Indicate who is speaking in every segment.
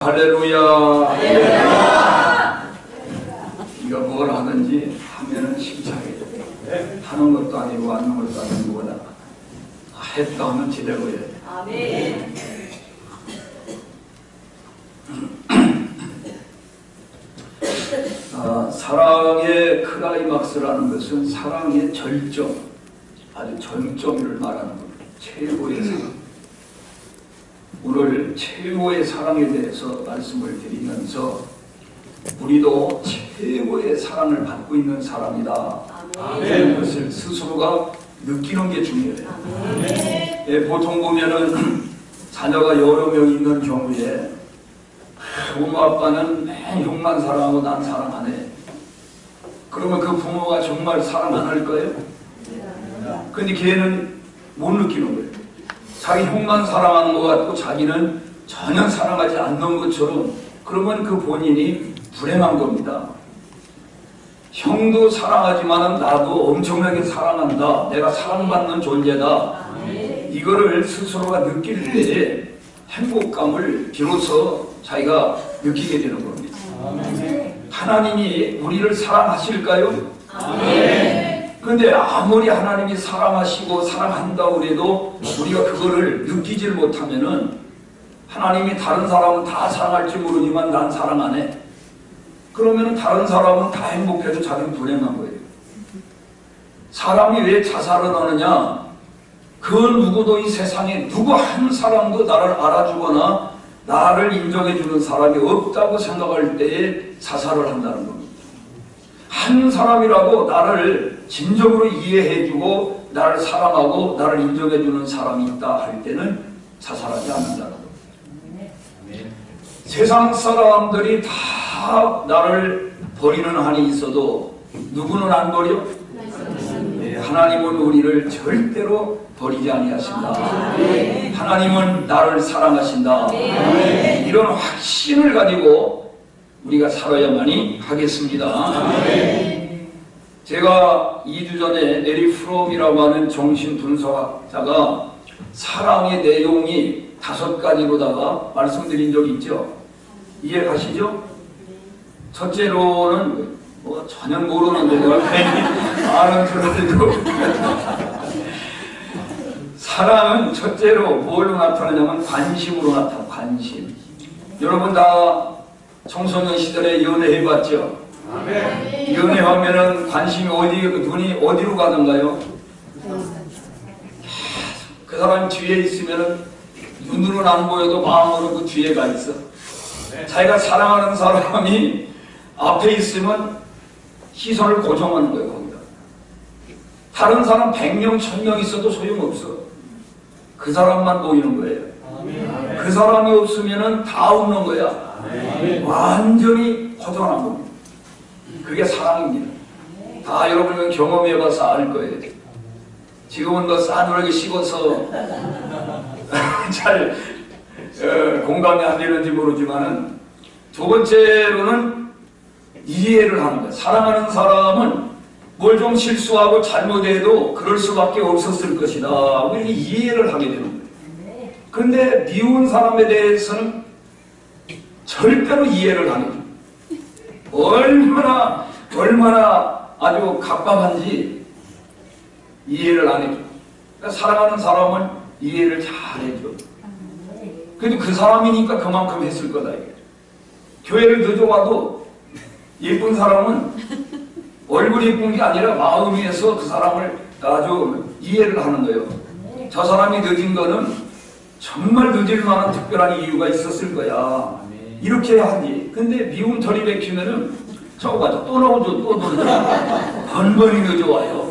Speaker 1: 할렐루야. 할렐루야. 네가 뭘 하든지 하면은 심차게 하는 것도 아니고 안 하는 것도 아니고 뭐다 했다 하면 지대로 해야 돼. 아멘. 사랑의 클라이막스라는 것은 사랑의 절정, 아주 절정을 말하는 겁니다. 최고의 사랑. 오늘 최고의 사랑에 대해서 말씀을 드리면서 우리도 최고의 사랑을 받고 있는 사람이다. 아멘. 그것을 스스로가 느끼는 게 중요해요. 예, 보통 보면은 자녀가 여러 명 있는 경우에 부모 아빠는 맨 형만 사랑하고 난 사랑 안 해. 그러면 그 부모가 정말 사랑 안 할까요? 근데 걔는 못 느끼는 거예요. 자기 형만 사랑하는 것 같고 자기는 전혀 사랑하지 않는 것처럼, 그러면 그 본인이 불행한 겁니다. 형도 사랑하지만 나도 엄청나게 사랑한다. 내가 사랑받는 존재다. 이거를 스스로가 느낄 때 행복감을 비로소 자기가 느끼게 되는 겁니다. 하나님이 우리를 사랑하실까요? 그런데 아무리 하나님이 사랑하시고 사랑한다고 해도 우리가 그거를 느끼질 못하면은, 하나님이 다른 사람은 다 사랑할지 모르지만 난 사랑 안 해. 그러면은 다른 사람은 다 행복해도 자기는 불행한 거예요. 사람이 왜 자살을 하느냐? 그 누구도 이 세상에 누구 한 사람도 나를 알아주거나 나를 인정해주는 사람이 없다고 생각할 때에 자살을 한다는 겁니다. 한 사람이라도 나를 진정으로 이해해주고 나를 사랑하고 나를 인정해주는 사람이 있다 할 때는 자살하지 않는다는 겁니다. 세상 사람들이 다 나를 버리는 한이 있어도 누구는 안 버려? 네, 하나님은 우리를 절대로 버리지 아니하신다. 하나님은 나를 사랑하신다. 이런 확신을 가지고 우리가 살아야만이 하겠습니다. 제가 2주 전에 에리 프롬이라고 하는 정신분석학자가 사랑의 내용이 5가지로다가 말씀드린 적이 있죠. 이해 가시죠? 첫째로는 뭐 전혀 모르는데 내가 괜히 아는 줄알고 사랑은 첫째로 뭘로 나타나냐면 관심으로 나타나. 관심. 여러분 다 청소년 시절에 연애해봤죠? 연애하면은 관심이 눈이 어디로 가던가요? 그 사람 뒤에 있으면은 눈으로는 안 보여도 마음으로 그 뒤에 가 있어. 자기가 사랑하는 사람이 앞에 있으면 시선을 고정하는 거예요, 거기다. 다른 사람 100명, 1000명 있어도 소용없어. 그 사람만 보이는 거예요. 그 사람이 없으면은 다 없는 거야. 완전히 허전한 겁니다. 그게 사랑입니다. 다 여러분은 경험해봐서 알 거예요. 지금은 뭐 싸늘하게 식어서 잘 공감이 안 되는지 모르지만은, 두 번째로는 이해를 하는 거예요. 사랑하는 사람은 뭘 좀 실수하고 잘못해도 그럴 수밖에 없었을 것이다. 이렇게 이해를 하게 되는 거예요. 그런데 미운 사람에 대해서는 절대로 이해를 안 해요. 얼마나 아주 갑갑한지 이해를 안 해줘. 그러니까 사랑하는 사람은 이해를 잘 해줘. 그래도 그 사람이니까 그만큼 했을 거다. 교회를 늦어와도 예쁜 사람은 얼굴이 예쁜 게 아니라 마음에서 그 사람을 아주 이해를 하는 거예요. 저 사람이 늦은 거는 정말 늦을 만한 특별한 이유가 있었을 거야. 이렇게 해야 하지. 근데 미운 털이 박히면은 저거 봐도 또 나오죠, 또 늦어. 번번이 늦어와요.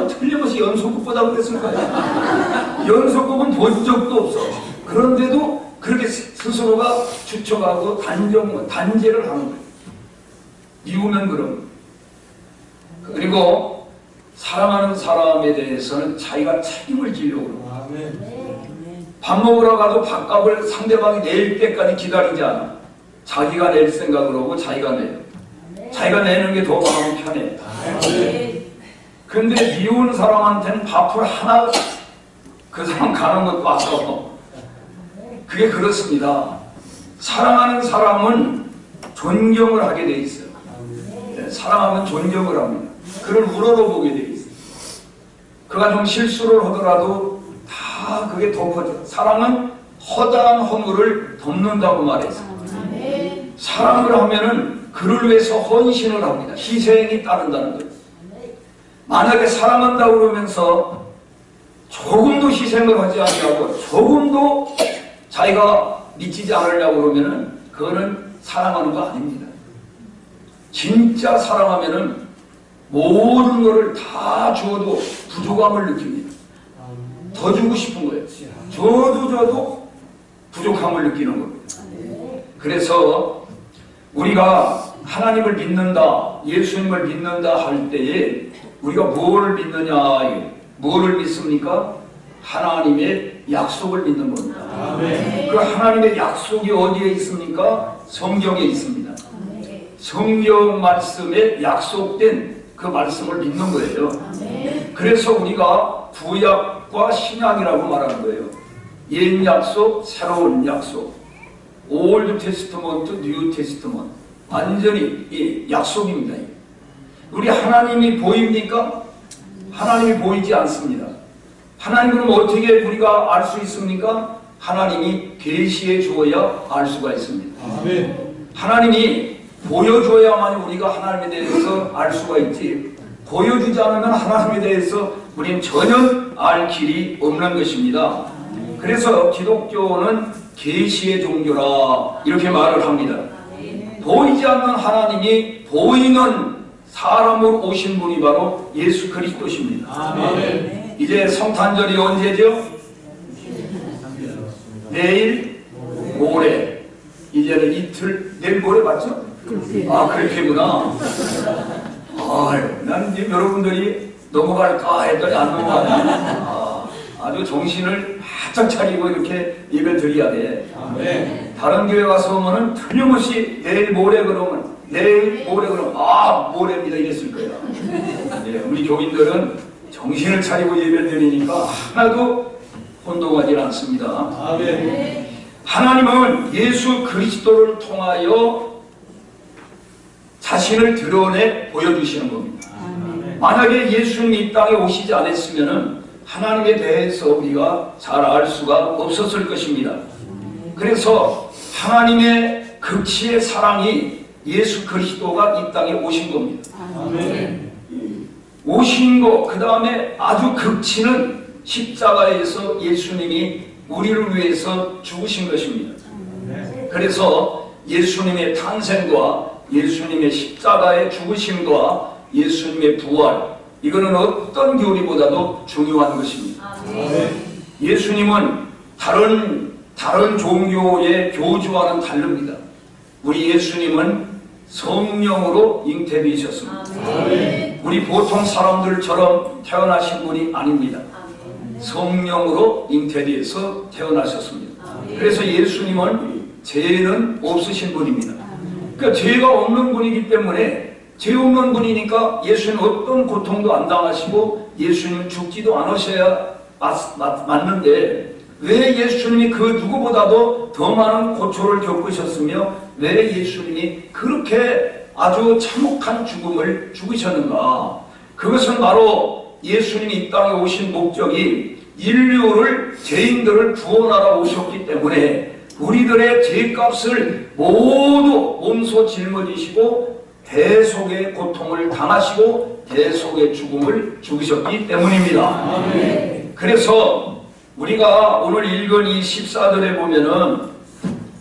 Speaker 1: 틀림없이 연속극보다 그랬을 거야. 연속극은 본 적도 없어. 그런데도 그렇게 스스로가 추측하고 단죄를 하는 거예요. 미우면 그럼. 그리고 사랑하는 사람에 대해서는 자기가 책임을 지려고 그래요. 밥 먹으러 가도 밥값을 상대방이 낼 때까지 기다리지 않아. 자기가 낼 생각을 하고 자기가 내요. 자기가 내는 게 더 마음이 편해. 근데 미운 사람한테는 밥을 하나 그 사람 가는 것도 아까워. 그게 그렇습니다. 사랑하는 사람은 존경을 하게 돼 있어요. 사랑하면 존경을 합니다. 그를 우러러보게 돼 있어요. 그가 좀 실수를 하더라도 다 그게 덮어져. 사랑은 허다한 허물을 덮는다고 말했어요. 사랑을 하면은 그를 위해서 헌신을 합니다. 희생이 따른다는 거예요. 만약에 사랑한다고 그러면서 조금도 희생을 하지 않냐고, 조금도 자기가 미치지 않으려고 그러면은 그거는 사랑하는 거 아닙니다. 진짜 사랑하면은 모든 것을 다 주어도 부족함을 느낍니다. 더 주고 싶은 거예요. 줘도 부족함을 느끼는 겁니다. 그래서 우리가 하나님을 믿는다, 예수님을 믿는다 할 때에 우리가 무엇을 믿느냐, 무엇을 믿습니까? 하나님의 약속을 믿는 겁니다. 그 하나님의 약속이 어디에 있습니까? 성경에 있습니다. 성경 말씀에 약속된 그 말씀을 믿는 거예요. 그래서 우리가 구약과 신약이라고 말하는 거예요. 옛 약속, 새로운 약속. 올드 테스트먼트, 뉴 테스트먼트. 완전히 이 약속입니다. 우리 하나님이 보입니까? 하나님이 보이지 않습니다. 하나님은 어떻게 우리가 알 수 있습니까? 하나님이 계시해 주어야 알 수가 있습니다. 하나님이 보여줘야만 우리가 하나님에 대해서 알 수가 있지, 보여주지 않으면 하나님에 대해서 우리는 전혀 알 길이 없는 것입니다. 그래서 기독교는 계시의 종교라 이렇게 말을 합니다. 보이지 않는 하나님이 보이는 사람으로 오신 분이 바로 예수 그리스도십니다. 이제 성탄절이 언제죠? 내일, 모레. 이제는 이틀, 내일 모레 맞죠? 아, 그렇게구나. 아유, 난 이제 여러분들이 넘어갈까 했더니 안 넘어가네. 아주 정신을 바짝 차리고 이렇게 예배 드려야 돼. 다른 교회 가서 오면은 틀림없이 내일 모레 그러면, 내일 모레 그러면, 아, 모레입니다. 이랬을 거야. 네, 우리 교인들은 정신을 차리고 예배 드리니까 하나도 혼동하지 않습니다. 하나님은 예수 그리스도를 통하여 자신을 드러내 보여주시는 겁니다. 만약에 예수님이 이 땅에 오시지 않았으면 하나님에 대해서 우리가 잘 알 수가 없었을 것입니다. 그래서 하나님의 극치의 사랑이 예수 그리스도가 이 땅에 오신 겁니다. 오신 거, 그 다음에 아주 극치는 십자가에서 예수님이 우리를 위해서 죽으신 것입니다. 그래서 예수님의 탄생과 예수님의 십자가의 죽으심과 예수님의 부활, 이거는 어떤 교리보다도 중요한 것입니다. 예수님은 다른 종교의 교주와는 다릅니다. 우리 예수님은 성령으로 잉태되셨습니다. 우리 보통 사람들처럼 태어나신 분이 아닙니다. 성령으로 잉태되어서 태어나셨습니다. 그래서 예수님은 죄는 없으신 분입니다. 그러니까 죄가 없는 분이기 때문에, 죄 없는 분이니까 예수님 어떤 고통도 안 당하시고 예수님 죽지도 않으셔야 맞는데, 왜 예수님이 그 누구보다도 더 많은 고초를 겪으셨으며 왜 예수님이 그렇게 아주 참혹한 죽음을 죽으셨는가? 그것은 바로 예수님이 이 땅에 오신 목적이 인류를, 죄인들을 구원하러 오셨기 때문에 우리들의 죄값을 모두 몸소 짊어지시고 대속의 고통을 당하시고 대속의 죽음을 죽으셨기 때문입니다. 그래서 우리가 오늘 읽은 이 14절에 보면은,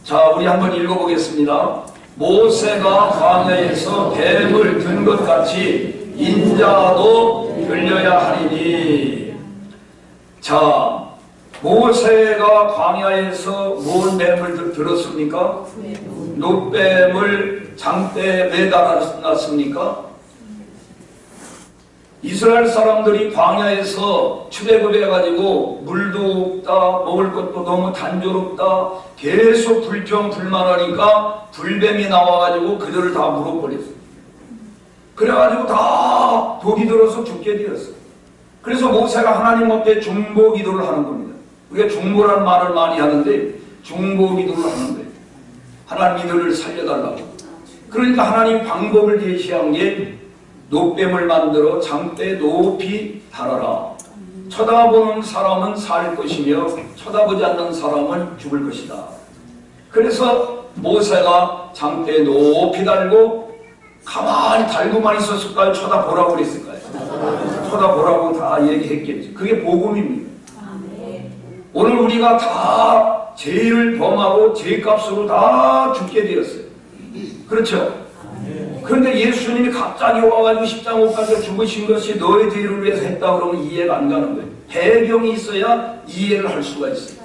Speaker 1: 자, 우리 한번 읽어보겠습니다. 모세가 광야에서 뱀을 든 것 같이 인자도 들려야 하리니. 자, 모세가 광야에서 뭔 뱀을 들었습니까? 놋뱀을 장대에 매달아놨습니까? 이스라엘 사람들이 광야에서 출애굽해가지고 물도 없다, 먹을 것도 너무 단조롭다, 계속 불평불만하니까 불뱀이 나와가지고 그들을 다 물어버렸어요. 그래가지고 다 독이 들어서 죽게 되었어요. 그래서 모세가 하나님 앞에 중보 기도를 하는 겁니다. 우리가 중보라는 말을 많이 하는데 중보 기도를 하는 거예요. 하나님 이들을 살려달라고. 그러니까 하나님 방법을 제시한 게 노뱀을 만들어 장대 높이 달아라. 쳐다보는 사람은 살 것이며 쳐다보지 않는 사람은 죽을 것이다. 그래서 모세가 장대 높이 달고 가만히 달고만 있었을까요? 쳐다보라고 그랬을까요? 쳐다보라고 다 얘기했겠죠. 그게 복음입니다. 오늘 우리가 다 죄를 범하고 죄값으로 다 죽게 되었어요. 그렇죠? 그런데 예수님이 갑자기 와가지고 십자가 못 가서 죽으신 것이 너의 죄를 위해서 했다 그러면 이해가 안 가는 거예요. 배경이 있어야 이해를 할 수가 있어요.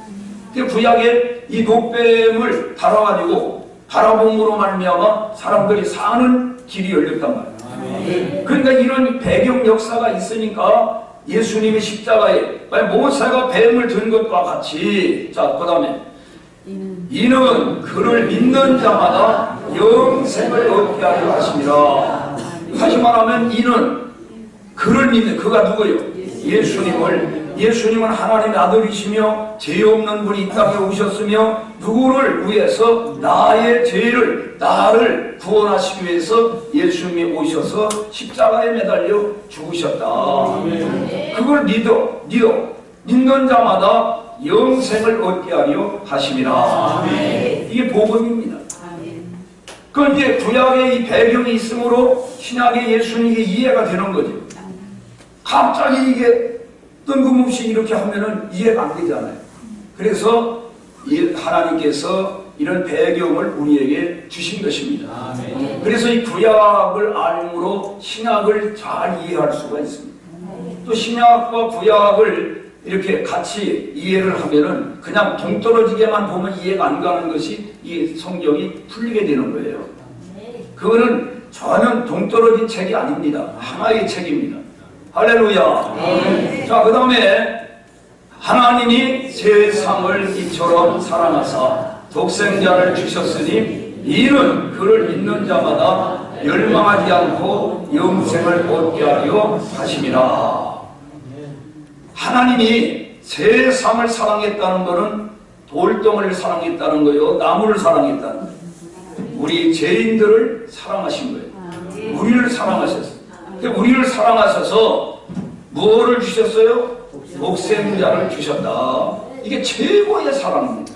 Speaker 1: 구약에 이 노뱀을 달아가지고 바라봄으로 말미암아 사람들이 사는 길이 열렸단 말이에요. 그러니까 이런 배경 역사가 있으니까 예수님이 십자가에 모세가 뱀을 든 것과 같이, 자 그 다음에 이는 그를 믿는 자마다 영생을 얻게 하려 하심이라. 다시 말하면 이는 그를 믿는, 그가 누구예요? 예수님은 하나님의 아들이시며 죄 없는 분이 이 땅에 오셨으며 누구를 위해서 나의 죄를, 나를 구원하시기 위해서 예수님이 오셔서 십자가에 매달려 죽으셨다. 그걸 믿는 자마다 영생을 얻게 하려 하심이라. 이게 복음입니다. 그런데 구약의 이 배경이 있으므로 신약의 예수님이 이해가 되는 거죠. 갑자기 이게 뜬금없이 이렇게 하면은 이해가 안 되잖아요. 그래서 하나님께서 이런 배경을 우리에게 주신 것입니다. 그래서 이 구약을 알므로 신약을 잘 이해할 수가 있습니다. 또 신약과 구약을 이렇게 같이 이해를 하면은 그냥 동떨어지게만 보면 이해가 안 가는 것이 이 성경이 풀리게 되는 거예요. 그거는 전혀 동떨어진 책이 아닙니다. 하나의 책입니다. 할렐루야. 자, 그 다음에 하나님이 세상을 이처럼 사랑하사 독생자를 주셨으니 이는 그를 믿는 자마다 멸망하지 않고 영생을 얻게 하려 하심이라. 하나님이 세상을 사랑했다는 것은 돌덩이를 사랑했다는 거예요. 나무를 사랑했다는 거예요. 우리 죄인들을 사랑하신 거예요. 우리를 사랑하셨어요. 우리를 사랑하셔서 무엇을 주셨어요? 독생자를 주셨다. 이게 최고의 사랑입니다.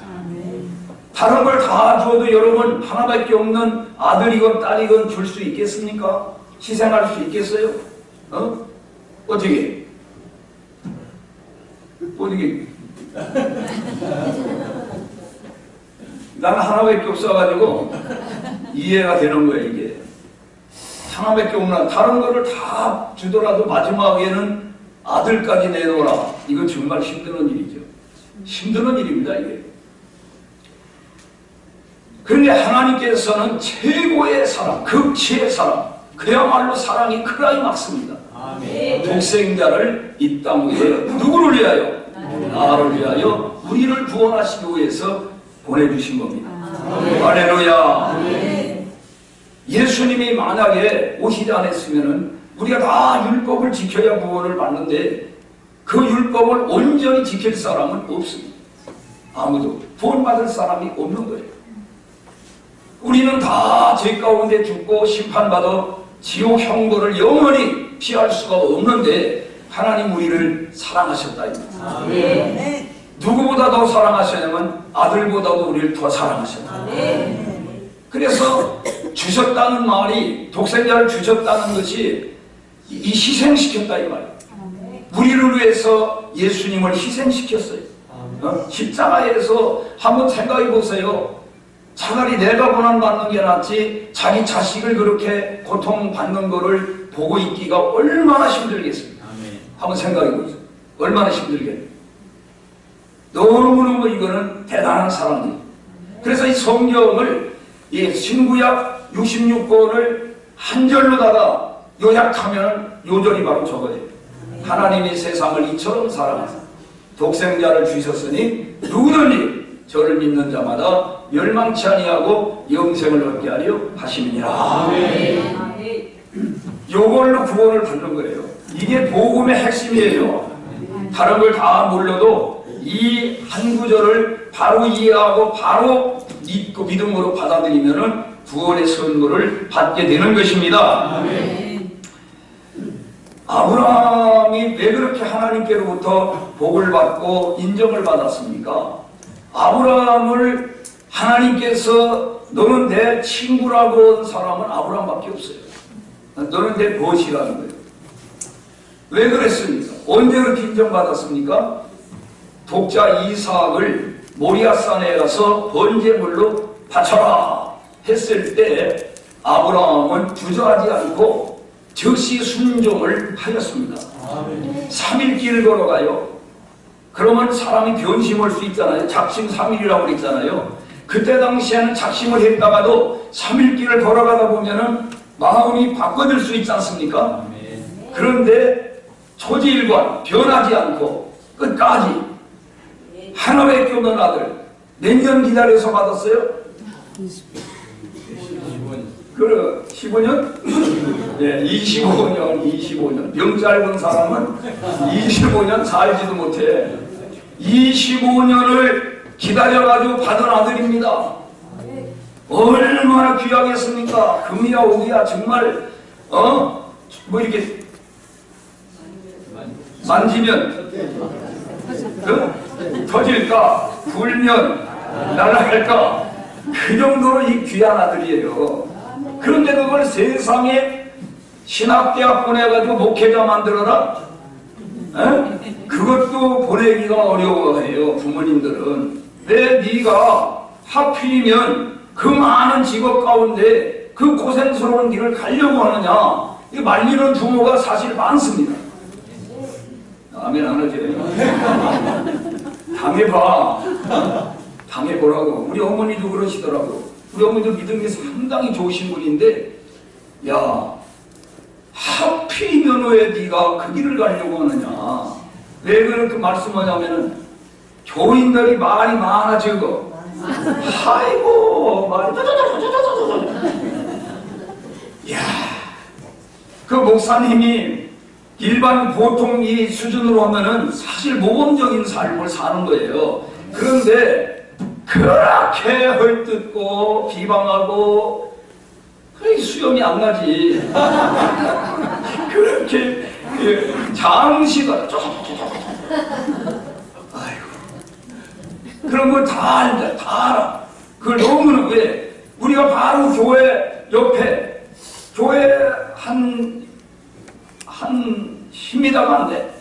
Speaker 1: 다른 걸 다 줘도 여러분 하나밖에 없는 아들이건 딸이건 줄 수 있겠습니까? 희생할 수 있겠어요? 어떻게? 나는 하나밖에 없어가지고 이해가 되는 거예요. 이게 하나밖에 없나. 다른 거를 다 주더라도 마지막에는 아들까지 내놓으라. 이건 정말 힘든 일이죠. 힘든 일입니다, 이게. 그런데 하나님께서는 최고의 사랑, 극치의 사랑, 그야말로 사랑이 크라이막스입니다. 독생자를 이 땅 위에 누구를 위하여? 나를 위하여 우리를 구원하시기 위해서 보내주신 겁니다. 할렐루야. 예수님이 만약에 오시지 않았으면 우리가 다 율법을 지켜야 구원을 받는데 그 율법을 온전히 지킬 사람은 없습니다. 아무도 구원받을 사람이 없는 거예요. 우리는 다 죄 가운데 죽고 심판받아 지옥 형벌을 영원히 피할 수가 없는데 하나님 우리를 사랑하셨다. 누구보다 더 사랑하셨냐면 아들보다도 우리를 더 사랑하셨다. 그래서 주셨다는 말이, 독생자를 주셨다는 것이 이 희생시켰다 이 말이에요. 우리를 위해서 예수님을 희생시켰어요. 십자가에서 한번 생각해 보세요. 차라리 내가 고난받는 게 낫지 자기 자식을 그렇게 고통받는 거를 보고 있기가 얼마나 힘들겠습니까? 한번 생각해 보세요. 얼마나 힘들겠어요. 너무너무 이거는 대단한 사랑이에요. 그래서 이 성경을 이 신구약 66권을 한 절로다가 요약하면 요절이 바로 저거예요. 하나님이 세상을 이처럼 사랑하사 독생자를 주셨으니 누구든지 저를 믿는 자마다 멸망치 아니하고 영생을 얻게 하려 하심이니라. 요걸로 구원을 받는 거예요. 이게 복음의 핵심이에요. 다른 걸 다 몰라도 이 한 구절을 바로 이해하고 바로 믿고 믿음으로 받아들이면은 구원의 선물을 받게 되는 것입니다.
Speaker 2: 아멘.
Speaker 1: 아브라함이 왜 그렇게 하나님께로부터 복을 받고 인정을 받았습니까? 아브라함을 하나님께서 너는 내 친구라고 한 사람은 아브라함밖에 없어요. 너는 내 벗이라는 거예요. 왜 그랬습니까? 언제 그렇게 인정받았습니까? 독자 이삭을 모리아산에 가서 번제물로 바쳐라 했을 때 아브라함은 주저하지 않고 즉시 순종을 하였습니다. 3일 길을 걸어가요. 그러면 사람이 변심할 수 있잖아요. 작심 3일이라고 그랬잖아요. 그때 당시에는 작심을 했다가도 3일 길을 걸어가다 보면은 마음이 바꿔질 수 있지 않습니까? 그런데 초지일관 변하지 않고 끝까지 하나밖에 없는 아들 몇 년 기다려서 받았어요? 15년? 15년? 네, 25년. 병 짧은 사람은 25년 살지도 못해. 25년을 기다려가지고 받은 아들입니다. 얼마나 귀하겠습니까? 금이야 옥이야 정말 뭐 이렇게 만지면 터질까? 불면 날아갈까? 그 정도로 이 귀한 아들이에요. 그런데 그걸 세상에 신학대학 보내가지고 목회자 만들어라? 그것도 보내기가 어려워해요. 부모님들은. 왜 네가 하필이면 그 많은 직업 가운데 그 고생스러운 길을 가려고 하느냐? 이 말리는 부모가 사실 많습니다. 아멘 안 하죠? 당해봐. 당해보라고. 우리 어머니도 그러시더라고. 우리 어머니도 믿음이 상당히 좋으신 분인데, 야, 하필이면 왜 네가 그 길을 가려고 하느냐? 왜 그렇게 말씀하냐면은 교인들이 말이 많아지고, 아이고 말이 야, 그 목사님이 일반 보통 이 수준으로 하면은 사실 모범적인 삶을 사는 거예요. 그런데 그렇게 헐뜯고 비방하고 수염이 안 나지. 그렇게 장시가 아이고 그런 거 다 알아. 그걸 너무는 왜 우리가 바로 교회 옆에 교회 한 10m 안돼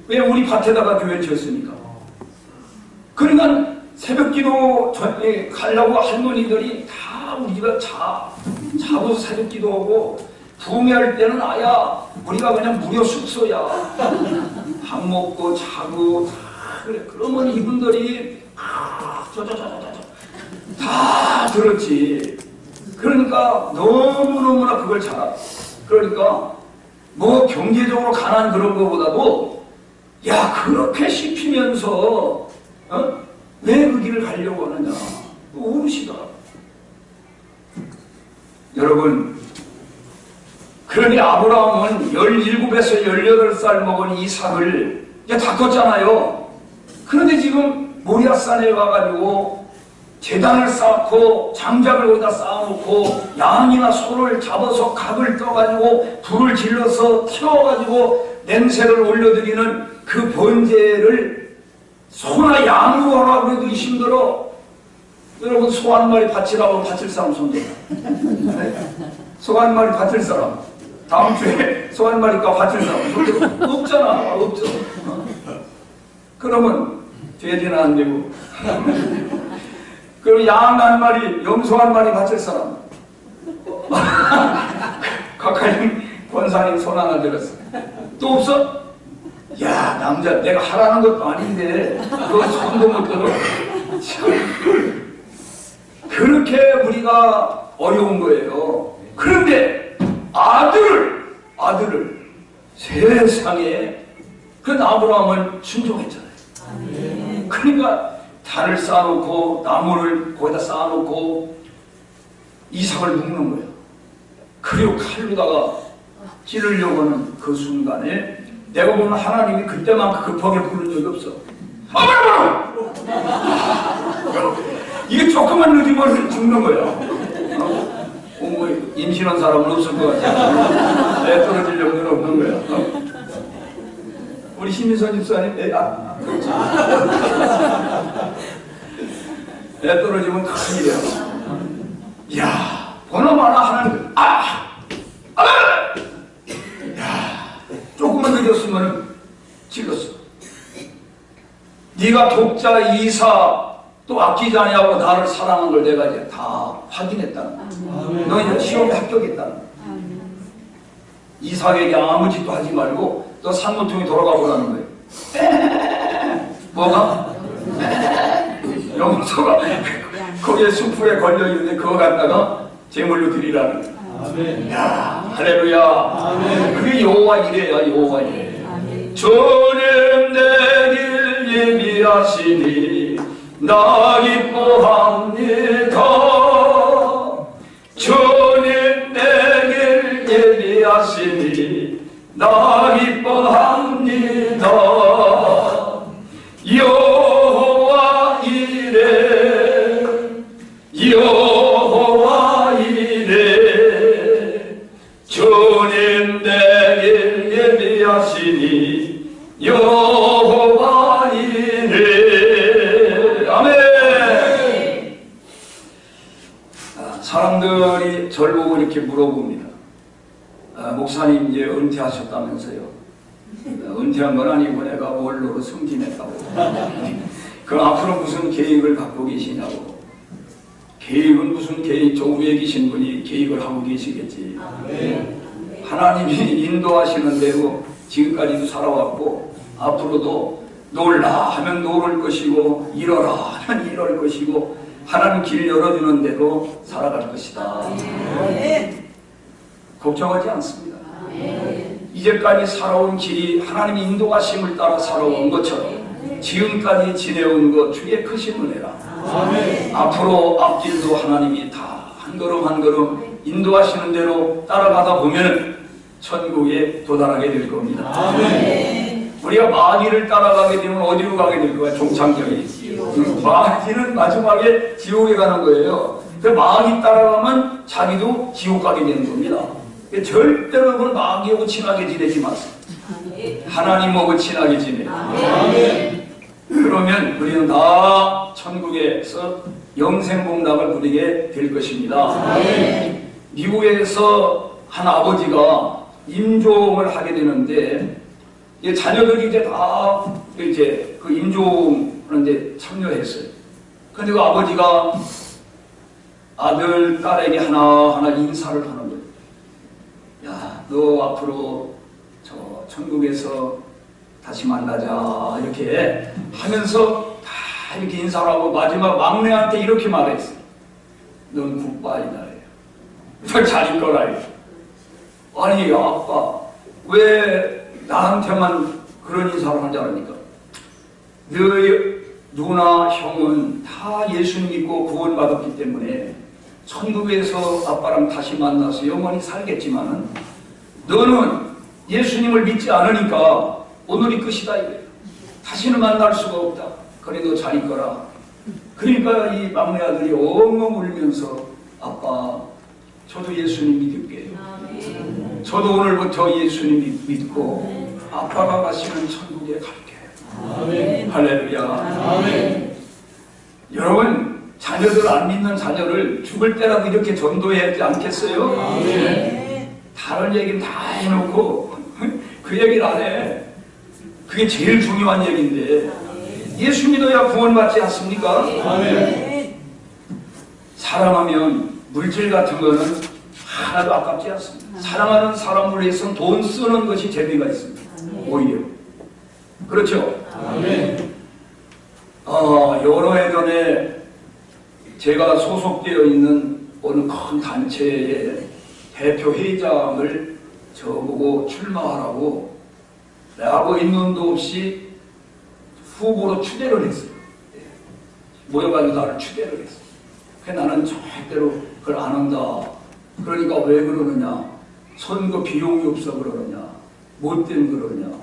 Speaker 1: 왜 우리 밭에다가 교회를 지었습니까? 그러니까 새벽기도 전에 가려고 할머니들이 다 우리 집에 자고 새벽기도하고 부흥회할 때는 아야 우리가 그냥 무료 숙소야. 밥 먹고 자고 다 그래. 그러면 이분들이 다 들었지. 그러니까 너무너무나 그걸 잘 알아. 그러니까 뭐 경제적으로 가난 그런 거보다도 야 그렇게 씹히면서 왜 그 길을 가려고 하느냐 모르시더라. 여러분 그러니 아브라함은 17에서 18살 먹은 이삭을 이제 다 컸잖아요. 그런데 지금 모리아산에 가가지고 제단을 쌓고 장작을 거기다 쌓아놓고 양이나 소를 잡아서 각을 떠가지고 불을 질러서 태워가지고 냄새를 올려드리는 그 번제를 소나 양으로 하라고 해도 힘들어. 여러분 소 한 마리 바치라고 바칠 사람 손들어. 소 한 마리 바칠 사람 다음 주에 소 한 마리가 바칠 사람 손들어. 없잖아. 없죠. 그러면 돼지는 안 되고 그럼 양 한 마리, 염소 한 마리 바칠 사람. 각하님, 권사님 손 하나 들었어. 또 없어? 야, 남자, 내가 하라는 것도 아닌데, 그거 손도 못 들어. 참. 그렇게 우리가 어려운 거예요. 그런데 아들을 세상에 그 아브라함은 순종했잖아요. 그러니까 달을 쌓아놓고 나무를 거기다 쌓아놓고 이삭을 묶는 거예요. 그리고 칼로다가 찌르려고 하는 그 순간에 내가 보면 하나님이 그때만큼 급하게 부른 적이 없어. 이게 조금만 늦으면 죽는 거야. 뭐 임신한 사람은 없을 것 같아. 애 떨어질 정도는 없는 거야. 우리 심희선 집사님 애 떨어지면 큰일이야. 야, 보나마나 하는 야, 조금만 늦었으면 찍었어. 네가 독자, 이사 또 아끼지 아니하고 나를 사랑한 걸 내가 이제 다 확인했다는 거야. 너 이제 시험에 합격했다는 거야. 이삭에게 아무 짓도 하지 말고 너 산모통에 돌아가 보라는 거예요. 뭐가? 염소가 거기에 숯불에 걸려있는데 그거 갖다가 제물로 드리라는 거야. 야, 할렐루야. 아멘. 그게 여호와 이래야, 여호와 이래. 주님 내 길 예비하시니 나 기뻐합니다. 주님 내 길 예비하시니 나 기뻐합니다. 여호와 이래, 여호와 이래. 주님 내 길 예비하시니 여호와 이래. 아멘. 사람들이 저를 보고 이렇게 물어봅니다. 목사님 이제 은퇴하셨다면서요. 은퇴한 건 아니고 내가 원로로 승진했다고. 그럼 앞으로 무슨 계획을 갖고 계시냐고. 계획은 무슨 계획, 저 위에 계신 분이 계획을 하고 계시겠지. 하나님이 인도하시는 대로 지금까지도 살아왔고 앞으로도 놀라 하면 놀을 것이고 이뤄라 하면 이럴 것이고 하나님 길 열어주는 대로 살아갈 것이다. 걱정하지 않습니다. 이제까지 살아온 길이 하나님의 인도하심을 따라 살아온 것처럼 지금까지 지내온 것 주의 크신 은혜라. 앞으로 앞길도 하나님이 다 한 걸음 한 걸음 인도하시는 대로 따라가다 보면 천국에 도달하게 될 겁니다. 우리가 마귀를 따라가게 되면 어디로 가게 될 거야? 종착역이. 마귀는 마지막에 지옥에 가는 거예요. 그 마귀 따라가면 자기도 지옥 가게 되는 겁니다. 절대로 그 마귀하고 친하게 지내지 마세요. 하나님하고 친하게 지내. 그러면 우리는 다 천국에서 영생복락을 누리게 될 것입니다. 미국에서 한 아버지가 임종을 하게 되는데 자녀들이 이제 다 이제 그 임종을 이제 참여했어요. 근데 그 아버지가 아들, 딸에게 하나하나 인사를 하는 거예요. 야, 너 앞으로 저 천국에서 다시 만나자 이렇게 하면서 다 이렇게 인사를 하고 마지막 막내한테 이렇게 말했어요. 넌 굿바이다. 너 잘 있거라. 아니 아빠 왜 나한테만 그런 인사를 하지 않습니까? 너희 누나 형은 다 예수 믿고 구원받았기 때문에 천국에서 아빠랑 다시 만나서 영원히 살겠지만은 너는 예수님을 믿지 않으니까 오늘이 끝이다 이거예요. 다시는 만날 수가 없다. 그래 너 잘 있거라. 그러니까 이 막내 아들이 엉엉 울면서 아빠 저도 예수님 믿을게요. 저도 오늘부터 예수님 믿고 아빠가 가시는 천국에 갈게요. 할렐루야. 아멘. 여러분 자녀들 안 믿는 자녀를 죽을 때라도 이렇게 전도해야 하지 않겠어요? 아멘. 다른 얘기는 다 해놓고 그 얘기를 안 해. 그게 제일 중요한 얘기인데 예수 믿어야 구원받지 않습니까? 아멘. 사랑하면 물질 같은 거는 하나도 아깝지 않습니다. 사랑하는 사람을 위해서는 돈 쓰는 것이 재미가 있습니다. 오히려 그렇죠? 아멘. 여러 해 전에 제가 소속되어 있는 어느 큰 단체의 대표 회장을 저보고 출마하라고 아무 인원도 없이 후보로 추대를 했어요. 모여가지고 나를 추대를 했어요. 그래서 나는 절대로 그걸 안 한다. 그러니까 왜 그러느냐? 선거 비용이 없어 그러느냐? 뭐 때문에 그러느냐?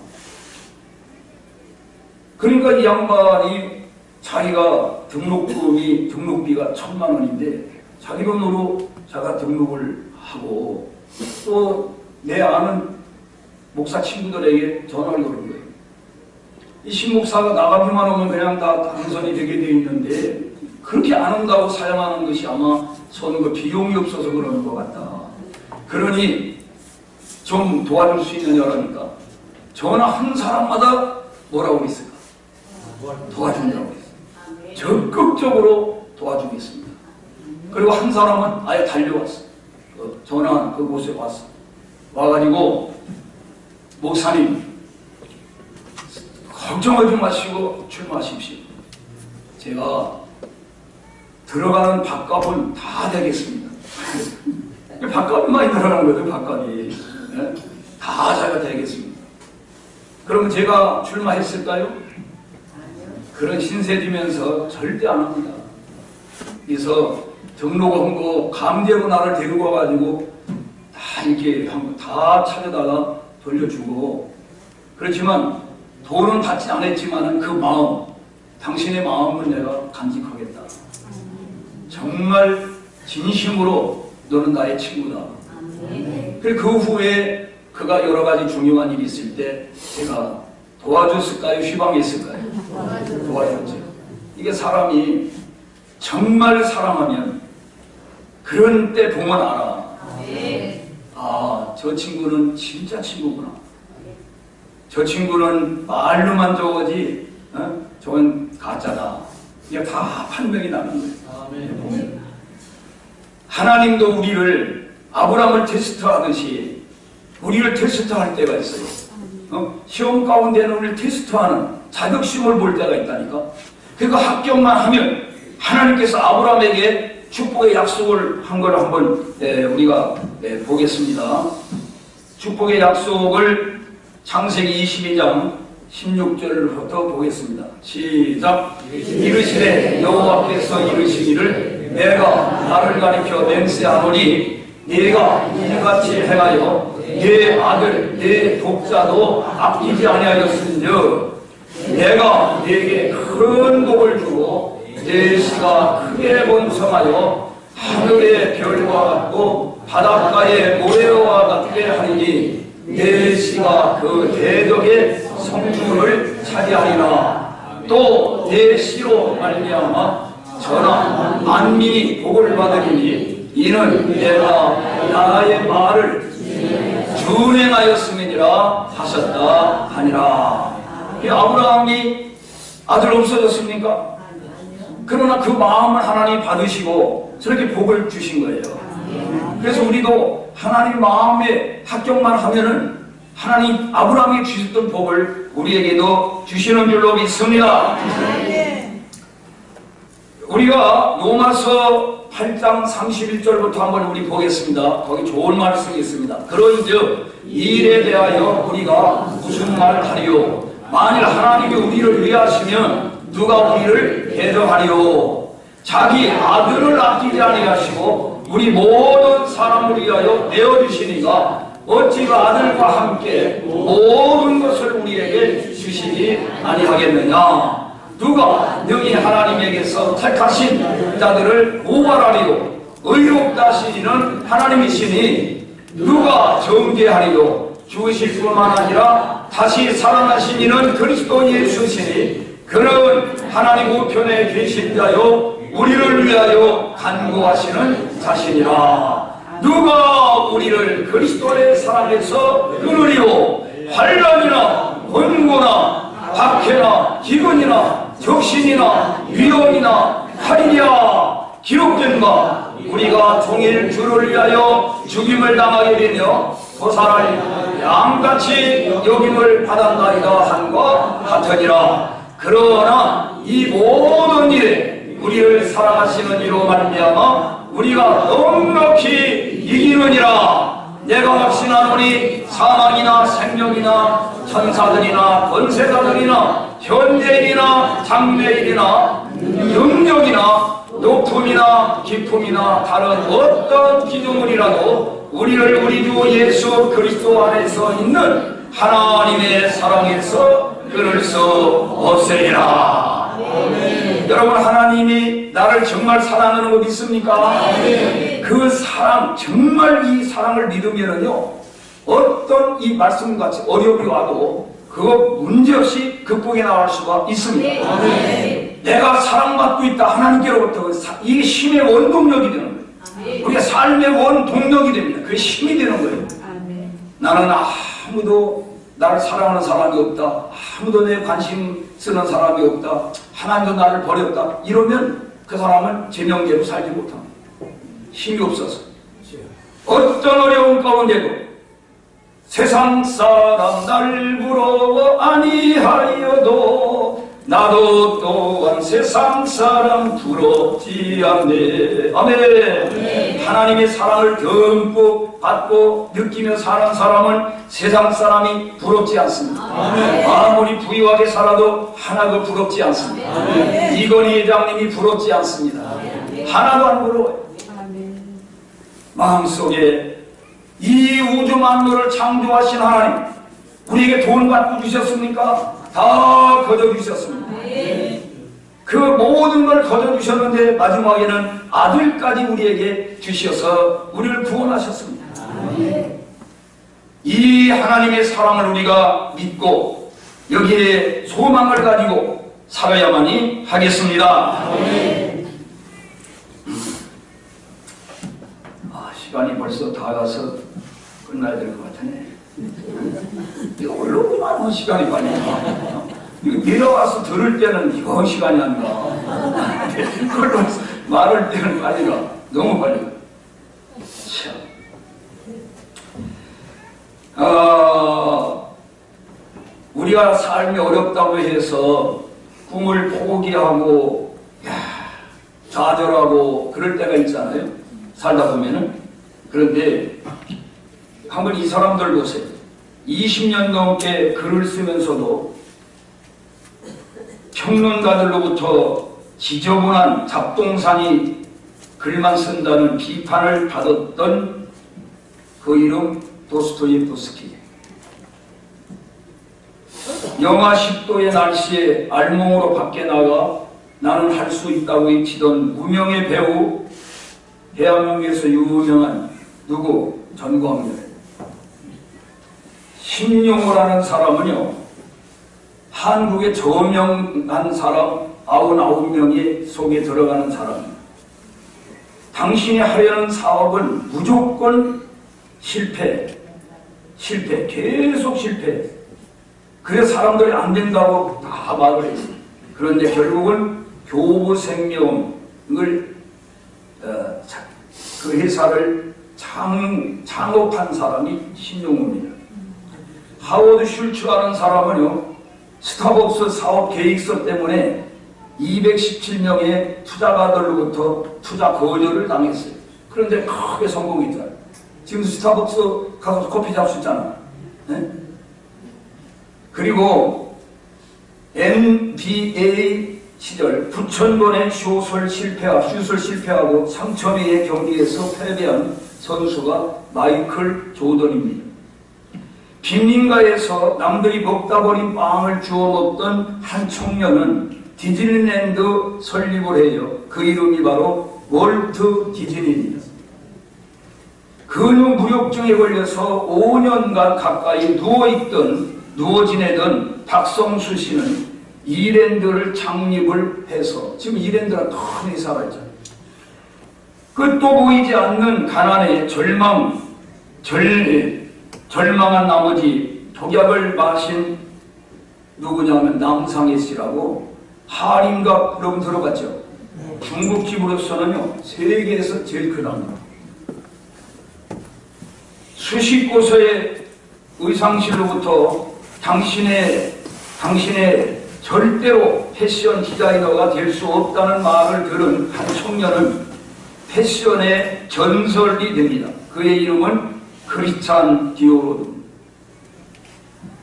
Speaker 1: 그러니까 이 양반이 자기가 등록비가 1,000만 원인데 자기 돈으로 자기가 등록을 하고 또 내 아는 목사 친구들에게 전화를 거는 거예요. 이 신목사가 나가기만 오면 그냥 다 당선이 되게 돼 있는데 그렇게 안 온다고 사양하는 것이 아마 저는 그 비용이 없어서 그러는 것 같다. 그러니 좀 도와줄 수 있느냐라니까 전화 한 사람마다 뭐라고 했을까? 도와준다고 했어요. 적극적으로 도와주겠습니다. 그리고 한 사람은 아예 달려왔어. 전화 그곳에 왔어. 와가지고 목사님 걱정하지 마시고 출마하십시오. 제가 들어가는 밥값은 다 되겠습니다. 밥값이 많이 들어가는 거죠. 밥값이. 네? 다 자기가 되겠습니다. 그러면 제가 출마했을까요? 그런 신세 지면서 절대 안 합니다. 그래서 등록한 거 감대로 나를 데리고 와가지고 다 이렇게 다 찾아다가 돌려주고 그렇지만 돈은 받지 않았지만 그 마음, 당신의 마음을 내가 간직하겠다. 정말 진심으로 너는 나의 친구다. 그리고 그 후에 그가 여러 가지 중요한 일이 있을 때 제가 도와줬을까요? 휴방했을까요? 도와줬죠. 이게 사람이 정말 사랑하면 그런 때 보면 알아. 아, 저 친구는 진짜 친구구나. 저 친구는 말로만 저거지, 저건 가짜다. 이게 다 판명이 나는 거예요. 하나님도 우리를 아브라함을 테스트하듯이 우리를 테스트할 때가 있어요. 시험 가운데는 우리를 테스트하는 자격시험을 볼 때가 있다니까. 그러니까 합격만 하면 하나님께서 아브라함에게 축복의 약속을 한 걸 한번 우리가 보겠습니다. 축복의 약속을 창세기 22장 16절부터 보겠습니다. 시작. 이르시되 여호와께서 이르시기를 내가 나를 가리켜 맹세하노니 네가 이같이 행하여 네 아들 네 독자도 아끼지 아니하였은즉 내가 네게 큰 복을 주고 네 씨가 크게 번성하여 하늘의 별과 같고 바닷가의 모래와 같게 하리니 네 씨가 그 대적의 성중을 차지하리라. 또 네 씨로 말미암아 전하 만민이 복을 받으리니 이는 내가 나의 말을 준행하였음이니라 하셨다 하니라. 아브라함이 아들 없어졌습니까? 그러나 그 마음을 하나님 받으시고 저렇게 복을 주신 거예요. 그래서 우리도 하나님 마음에 합격만 하면은 하나님 아브라함이 주셨던 복을 우리에게도 주시는 줄로 믿습니다. 우리가 로마서 8장 31절부터 한번 우리 보겠습니다. 거기 좋은 말씀이 있습니다. 그런즉 이 일에 대하여 우리가 무슨 말을 하리요? 만일 하나님이 우리를 위하시면 누가 우리를 대적하리요? 자기 아들을 아끼지 아니하시고 우리 모든 사람을 위하여 내어주시니가 어찌 그 아들과 함께 모든 것을 우리에게 주시지 아니하겠느냐? 누가 능히 하나님에게서 택하신 자들을 고발하리요? 의롭다 하시는 하나님이시니 누가 정죄하리요? 죽으실 뿐만 아니라 다시 살아나신 이는 그리스도 예수시니 그는 하나님 우편에 계신 자요 우리를 위하여 간구하시는 자신이라. 누가 우리를 그리스도의 사랑에서 끊으리요? 환난이나 번고나 박해나 기근이나 적신이나 위험이나 칼이랴. 기록된 바 우리가 종일 주를 위하여 죽임을 당하게 되며 도살을 양같이 여김을 받았나이다 한과 같으니라. 그러나 이 모든 일에 우리를 사랑하시는 이로 말미암아 우리가 넉넉히 이기느니라. 내가 확신하노니 사망이나 생명이나 천사들이나 권세자들이나 현대인이나 장래인이나 능력이나 높음이나 깊음이나 다른 어떤 기둥물이라도 우리를 우리 주 예수 그리스도 안에서 있는 하나님의 사랑에서 끊을 수 없으리라. 여러분, 하나님이 나를 정말 사랑하는 거 믿습니까? 그 사랑, 정말 이 사랑을 믿으면은요, 어떤 이 말씀같이 어려움이 와도 그거 문제없이 극복해 나갈 수가 있습니다. 내가 사랑받고 있다, 하나님께로부터. 이게 힘의 원동력이 되는 거예요. 우리가 삶의 원동력이 됩니다. 그게 힘이 되는 거예요. 나는 아무도 나를 사랑하는 사람이 없다, 아무도 내 관심 쓰는 사람이 없다, 하나님도 나를 버렸다, 이러면 그 사람은 제명대로 살지 못합니다. 힘이 없어서. 어떤 어려운 가운데도 세상 사람 날 부러워 아니하여도 나도 또한 세상 사람 부럽지 않네. 아멘. 하나님의 사랑을 듬뿍 받고 느끼며 사는 사람은 세상 사람이 부럽지 않습니다. 아무리 부유하게 살아도 하나도 부럽지 않습니다. 이건희 회장님이 부럽지 않습니다. 하나도 안 부러워요. 마음속에 이 우주 만물을 창조하신 하나님, 우리에게 돈 받고 주셨습니까? 다 거저주셨습니다. 그 모든 걸 거저주셨는데 마지막에는 아들까지 우리에게 주셔서 우리를 구원하셨습니다. 이 하나님의 사랑을 우리가 믿고 여기에 소망을 가지고 살아야만이 하겠습니다. 시간이 벌써 다 가서 끝나야 될 것 같으네. 이거 얼마나 시간이 빨리 가. 이거 내려와서 들을 때는 이거 시간이 안 가. 이걸로 말할 때는 빨리 가. 너무 빨리 가. 참. 우리가 삶이 어렵다고 해서 꿈을 포기하고 좌절하고 그럴 때가 있잖아요. 살다 보면은. 그런데 한번 이 사람들 보세요. 20년 넘게 글을 쓰면서도 평론가들로부터 지저분한 잡동사니 글만 쓴다는 비판을 받았던 그 이름 도스토옙스키. 영하 10도의 날씨에 알몸으로 밖에 나가 나는 할 수 있다고 외치던 무명의 배우, 대한민국에서 유명한 누구? 전광열. 심용호라는 사람은요, 한국의 저명한 사람 99명이 속에 들어가는 사람입니다. 당신이 하려는 사업은 무조건 실패, 계속 실패. 그래서 사람들이 안 된다고 다 말을 했어요. 그런데 결국은 교부생명을 그 회사를 창업한 사람이 신용호입니다. 하워드 슐츠라는 사람은요, 스타벅스 사업 계획서 때문에 217명의 투자가들로부터 투자 거절을 당했어요. 그런데 크게 성공했잖아요. 지금 스타벅스 가서 커피 잡수 있잖아. 네? 그리고 NBA 시절 9,000번의 슛을 실패하고 3,000회의 경기에서 패배한 선수가 마이클 조던입니다. 빈민가에서 남들이 먹다 버린 빵을 주워 먹던 한 청년은 디즈니랜드 설립을 해요. 그 이름이 바로 월트 디즈니입니다. 근육무력증에 걸려서 5년간 가까이 누워 지내던 박성수 씨는 이랜드를 창립을 해서, 지금 이랜드가 큰 회사가 있잖아요. 끝도 보이지 않는 가난에 절망한 나머지 독약을 마신 누구냐면 남상해 씨라고, 하림갑 여러분 들어봤죠? 중국집으로서는요 세계에서 제일 크답니다. 수십 곳의 의상실로부터 당신의 절대로 패션 디자이너가 될 수 없다는 말을 들은 한 청년은 패션의 전설이 됩니다. 그의 이름은 크리스찬 디오로드입니다.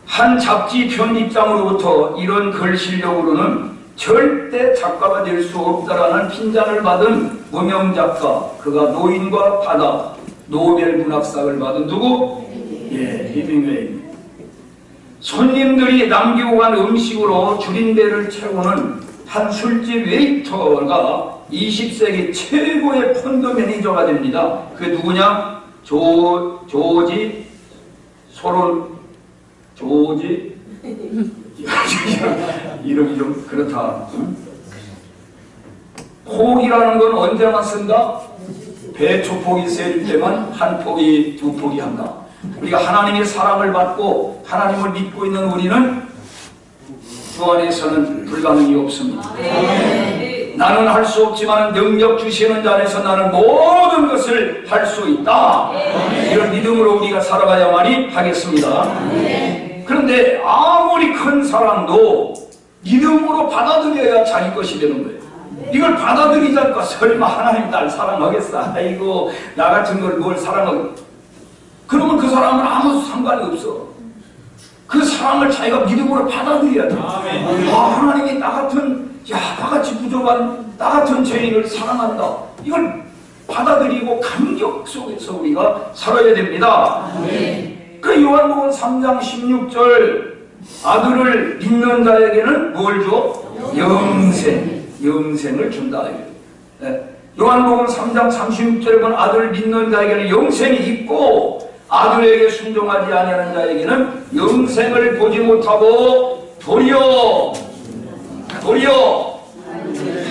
Speaker 1: 한 잡지 편집장으로부터 이런 글 실력으로는 절대 작가가 될 수 없다라는 핀잔을 받은 무명 작가, 그가 노인과 바다 노벨 문학상을 받은 누구? 헤밍웨이. 손님들이 남기고 간 음식으로 줄인 배를 채우는 한 술집 웨이터가 20세기 최고의 펀드 매니저가 됩니다. 그게 누구냐? 조지 이름이 좀 그렇다. 폭이라는 건 언제만 쓴다? 배초폭이 세일 때만 한 폭이 두 폭이 한다. 우리가 하나님의 사랑을 받고 하나님을 믿고 있는 우리는 주 안에서는 불가능이 없습니다. 나는 할 수 없지만 능력 주시는 자 안에서 나는 모든 것을 할 수 있다. 이런 믿음으로 우리가 살아가야만이 하겠습니다. 그런데 아무리 큰 사랑도 믿음으로 받아들여야 자기 것이 되는 거예요. 이걸 받아들이지 않고 설마 하나님 날 사랑하겠어? 아이고 나 같은 걸 뭘 사랑하겠어? 그러면 그 사람은 아무 상관이 없어. 그 사랑을 자기가 믿음으로 받아들여야 돼. 하나님이 나 같은 나같이 부족한 나 같은 죄인을 사랑한다. 이걸 받아들이고 감격 속에서 우리가 살아야 됩니다. 그 요한복음 3장 16절 아들을 믿는 자에게는 뭘 줘? 영생을 준다. 요한복음 3장 36절에 보면 아들을 믿는 자에게는 영생이 있고 아들에게 순종하지 아니하는 자에게는 영생을 보지 못하고 도리어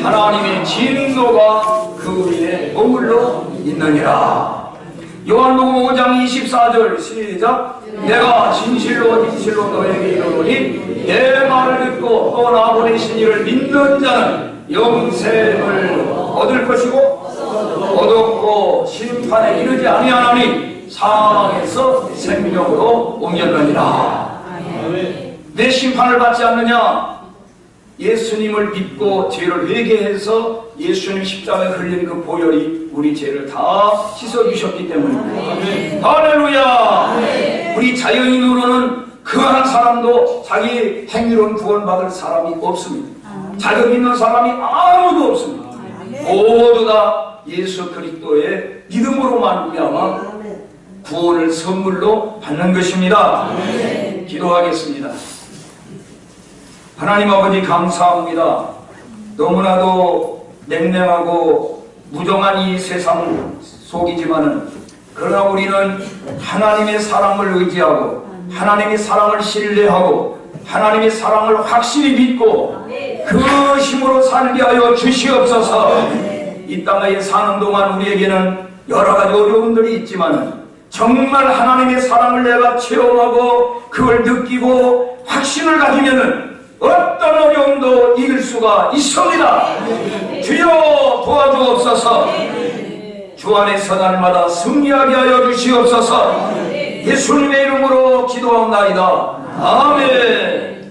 Speaker 1: 하나님의 진노가 그 위에 머물러 있느니라. 요한복음 5장 24절 시작. 내가 진실로 너에게 이르노니 내 말을 듣고 또 나 보내신 이를 믿는 자는 영생을 얻을 것이고 얻었고 심판에 이르지 아니하나니 사망에서 생명으로 옮겼느니라. 내 심판을 받지 않느냐? 예수님을 믿고 죄를 회개해서 예수님 십자가에 흘린 그 보혈이 우리 죄를 다 씻어주셨기 때문입니다. 할렐루야. 우리 자연인으로는 그 한 사람도 자기 행위로는 구원받을 사람이 없습니다. 자격 있는 사람이 아무도 없습니다. 모두 다 예수 그리스도의 믿음으로 말미암아 구원을 선물로 받는 것입니다. 기도하겠습니다. 하나님 아버지 감사합니다. 너무나도 냉랭하고 무정한 이 세상 속이지만은 그러나 우리는 하나님의 사랑을 의지하고 하나님의 사랑을 신뢰하고 하나님의 사랑을 확실히 믿고 그 힘으로 살게 하여 주시옵소서. 이 땅에 사는 동안 우리에게는 여러 가지 어려움들이 있지만 정말 하나님의 사랑을 내가 체험하고 그걸 느끼고 확신을 가지면은 어떤 어려움도 이길 수가 있습니다. 주여 도와주옵소서. 주 안에서 날마다 승리하게 하여 주시옵소서. 예수님의 이름으로 기도합나이다. 아멘.